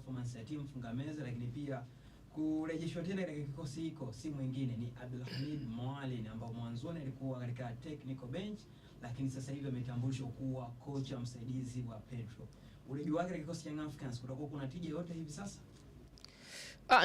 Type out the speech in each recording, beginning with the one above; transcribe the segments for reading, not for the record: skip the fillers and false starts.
performance ya timu funga meza, lakini pia kurejeshwa tena katika kikosi hiko si mwingine ni Abdulhamid Mwalin ambao mwanzoni alikuwa katika technical bench, lakini sasa hivi ametambulishwa kuwa kocha msaidizi wa Pedro. Urejeo wake katika kikosi cha Young Africans kutakuwa kuna tija yote hivi sasa?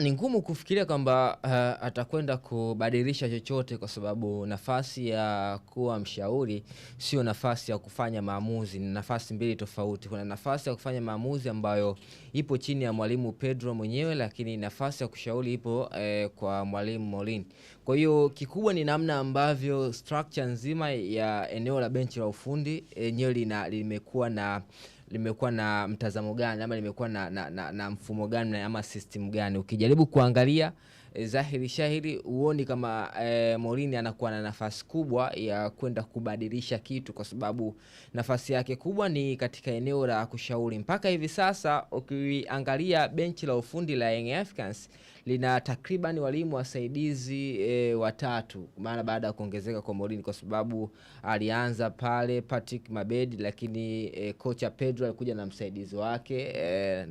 Ni ngumu kufikiria kwamba atakwenda kubadilisha chochote, kwa sababu nafasi ya kuwa mshauri sio nafasi ya kufanya maamuzi. Ni nafasi mbili tofauti. Kuna nafasi ya kufanya maamuzi ambayo ipo chini ya mwalimu Pedro mwenyewe, lakini nafasi ya kushauri ipo kwa mwalimu Mwalin. Kwa hiyo kikubwa ni namna ambavyo structure nzima ya eneo la benchi la ufundi enyewe limekuwa na mtazamo gani, ama limekuwa na mfumo gani ama system gani. Ukijaribu kuangalia dhahiri shahiri uoni kama Mwalin anakuwa na nafasi kubwa ya kwenda kubadilisha kitu, kwa sababu nafasi yake kubwa ni katika eneo la kushauri. Mpaka hivi sasa ukiangalia benchi la ufundi la Young Africans lina takriban walimu wasaidizi watatu, maana baada ya kuongezeka kwa Mwalin, kwa sababu alianza pale Patrick Mabedi, lakini kocha Pedro alikuja na msaidizi wake,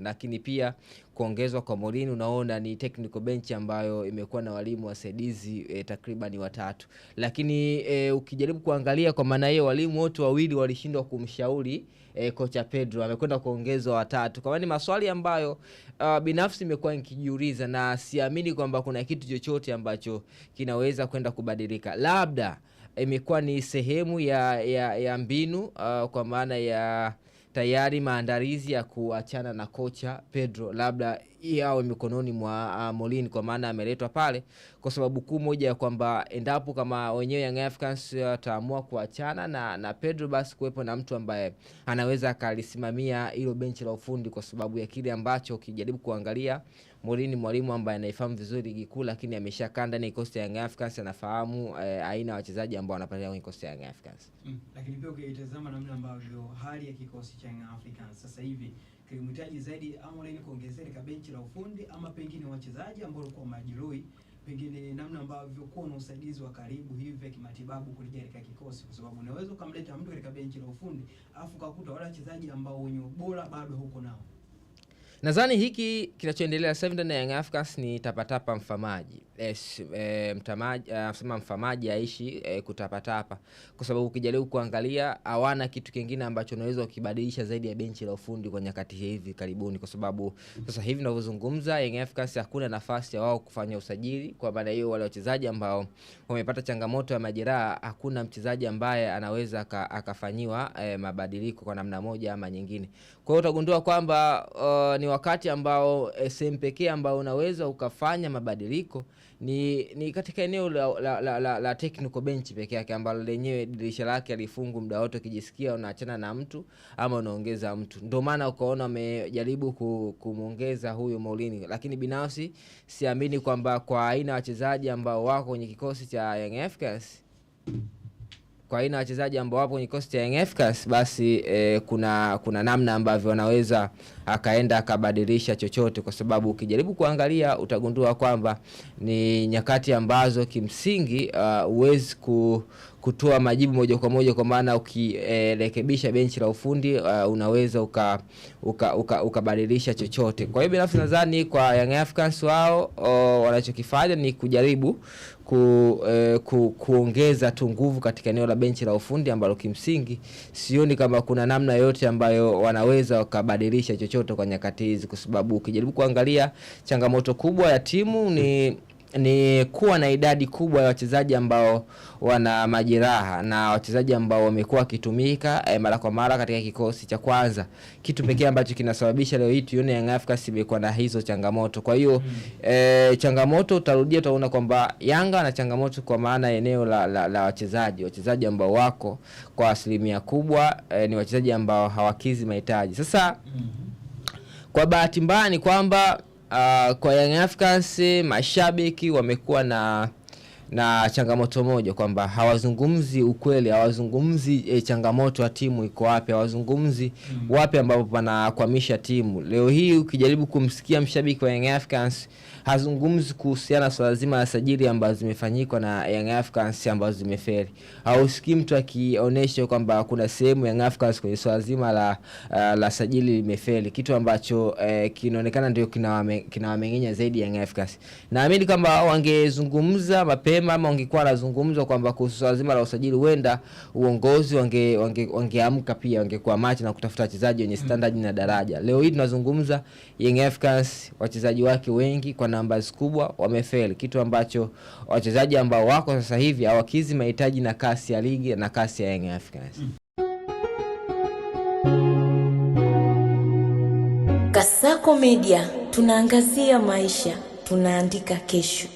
lakini pia kuongezwa kwa Mwalin unaona ni technical bench ambayo imekuwa na walimu wasaidizi takriban watatu. Lakini ukijaribu kuangalia, kwa maana hiyo walimu wote wawili walishindwa kumshauri kocha Pedro, amekwenda kuongezwa watatu. Kwa maana maswali ambayo binafsi nimekuwa nikijiuliza, na siamini kwamba kuna kitu chochote ambacho kinaweza kwenda kubadilika. Labda imekuwa ni sehemu ya mbinu, kwa maana ya tayari maandalizi ya kuachana na kocha Pedro labda yao mikononi mwa Mwalin, kwa maana ameletwa pale kwa sababu kuu moja ya kwamba endapo kama wenyewe Young Africans wataamua kuachana na Pedro, basi kuwepo na mtu ambaye anaweza akalisimamia hilo benchi la ufundi, kwa sababu ya kile ambacho ukijaribu kuangalia Mwalin mwalimu ambaye anaifahamu vizuri ligi kuu, lakini ameshakaa ndani ya kikosi cha Young Africans, anafahamu aina ya wachezaji ambao wanapatikana kwenye kikosi cha Young Africans. Lakini pia ukitazama namna ambavyo hali ya kikosi cha Young Africans sasa hivi kilimhitaji zaidi Mwalin kuongezeka katika benchi la ufundi, ama pengine wachezaji ambao walikuwa majeruhi, pengine namna ambavyo kuwa na usaidizi wa karibu hivi kimatibabu kurejea katika kikosi, kwa sababu unaweza kumleta mtu katika benchi la ufundi afu kukuta wale wachezaji ambao wenye ubora bado huko nao. Nadhani hiki kinachoendelea sasa ndani ya Young Africans ni tapatapa mfamaji. Mfamaji aishi kutapatapa, kwa sababu ukijaribu kuangalia hawana kitu kingine ambacho unaweza ukibadilisha zaidi ya benchi la ufundi kwa nyakati hivi karibuni, kwa sababu sasa hivi ninavyozungumza Young Africans hakuna nafasi ya wao kufanya usajili. Kwa maana hiyo wale wachezaji ambao wamepata changamoto ya majeraha, hakuna mchezaji ambaye anaweza akafanyiwa mabadiliko kwa namna moja ama nyingine. Kwa hiyo utagundua kwamba ni wakati ambao sehemu pekee ambao unaweza ukafanya mabadiliko ni katika eneo la technical bench pekee yake, ambalo lenyewe dirisha lake alifungu muda wote, ukijisikia unaachana na mtu ama unaongeza mtu. Ndio maana ukaona wamejaribu kumuongeza huyo Mwalin, lakini binafsi siamini kwamba kwa aina wachezaji ambao wako kwenye kikosi cha Young Africans, basi kuna namna ambavyo wanaweza akaenda akabadilisha chochote, kwa sababu ukijaribu kuangalia utagundua kwamba ni nyakati ambazo kimsingi uwezi kutoa majibu moja kwa moja, kwa maana ukirekebisha benchi la ufundi unaweza ukabadilisha chochote. Kwa hiyo binafsi nadhani kwa Young Africans wao wanachokifanya ni kujaribu kuongeza tu nguvu katika eneo la benchi la ufundi, ambalo kimsingi sioni kama kuna namna yote ambayo wanaweza wakabadilisha chochote kwa nyakati hizi, kwa sababu ukijaribu kuangalia changamoto kubwa ya timu ni kuwa na idadi kubwa ya wachezaji ambao wana majeraha na wachezaji ambao wamekuwa wakitumika mara kwa mara katika kikosi cha kwanza. Kitu pekee ambacho kinasababisha leo hii tuone Young Africans imekuwa na hizo changamoto. Kwa hiyo changamoto utaona kwamba Yanga na changamoto kwa maana eneo la wachezaji ambao wako kwa asilimia kubwa ni wachezaji ambao hawakizi mahitaji. Sasa kwa bahati mbaya ni kwamba kwa Young Africans mashabiki wamekuwa na changamoto moja kwamba hawazungumzi ukweli, hawazungumzi changamoto ya timu iko wapi, hawazungumzi wapi ambapo panakwamisha timu. Leo hii ukijaribu kumsikia mshabiki wa Young Africans hazungumzi kuhusiana swala zima la sajili ambazo zimefanyika na Young Africans ambazo zimefeli. Hausikii mtu akionyesha kwamba kuna sehemu Young Africans kwenye swala zima la sajili limefeli, kitu ambacho kinaonekana ndio kinawamengenya zaidi Young Africans. Naamini kama wangezungumza mapema ama wangekuwa wanazungumza kwamba kuhusu swala zima la usajili, huenda uongozi wangeamka pia, wangekuwa macho na kutafuta wachezaji wenye standard na daraja. Leo hii tunazungumza Young Africans, wachezaji wake wengi kwa numbers kubwa wamefeli, kitu ambacho wachezaji ambao wako sasa hivi hawakizi mahitaji na kasi ya ligi na kasi ya Young Africans. Kasako Media, tunaangazia maisha, tunaandika kesho.